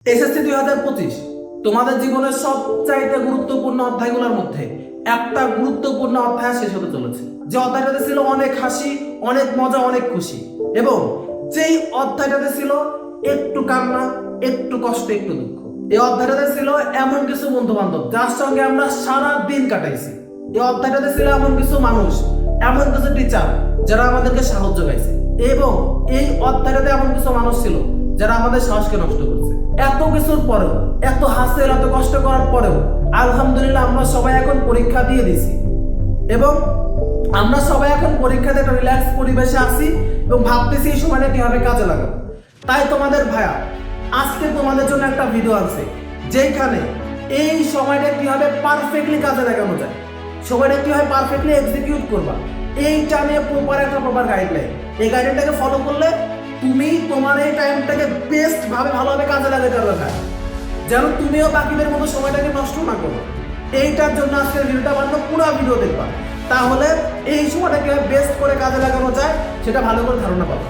SSC 2025 তোমাদের জীবনের সবচাইতে গুরুত্বপূর্ণ অধ্যায়গুলোর মধ্যে একটা গুরুত্বপূর্ণ অধ্যায় শেষ হতে চলেছে। যে অধ্যায়টাতে ছিল অনেক হাসি, অনেক মজা, অনেক খুশি, এবং যেই অধ্যায়টাতে ছিল একটু কান্না, একটু কষ্ট, একটু দুঃখ। এই অধ্যায়টাতে ছিল এমন কিছু বন্ধু বান্ধব যার সঙ্গে আমরা সারা দিন কাটাইছি। এই অধ্যায়টাতে ছিল এমন কিছু মানুষ, এমন কিছু টিচার যারা আমাদেরকে সাহায্য গাইছে, এবং এই অধ্যায়টাতে এমন কিছু মানুষ ছিল যারা আমাদের সাহসকে নষ্ট করছে। এত কিছুর পরেও, এত হাসিল, এত কষ্ট করার পরেও আলহামদুলিল্লাহ আমরা সবাই এখন পরীক্ষা দিয়ে দিছি, এবং আমরা সবাই এখন পরীক্ষাতে একটা রিল্যাক্স পরিবেশে আছি এবং ভাবতেছি এই সময়টা কিভাবে কাজে লাগাবো। তাই তোমাদের ভাইয়া আজকে তোমাদের জন্য একটা ভিডিও আছে যেখানে এই সময়টা কিভাবে পারফেক্টলি কাজে লাগানো যায়, সময়টা কিভাবে পারফেক্টলি এক্সিকিউট করবা, এইটা নিয়ে প্রপার গাইডলাইন। এই গাইডলাইনটাকে ফলো করলে তুমি তোমার এই টাইমটাকে বেস্ট ভাবে ভালোভাবে কাজে লাগাতে পারবে, যেন তুমিও বাকিদের মতো সময়টাকে নষ্ট না করো। এইটার জন্য আজকের ভিডিওটা বানানো, পুরো ভিডিও দেখবা, তাহলে এই সময়টাকে বেস্ট করে কাজে লাগানো যায় সেটা ভালো করে ধারণা পাবো।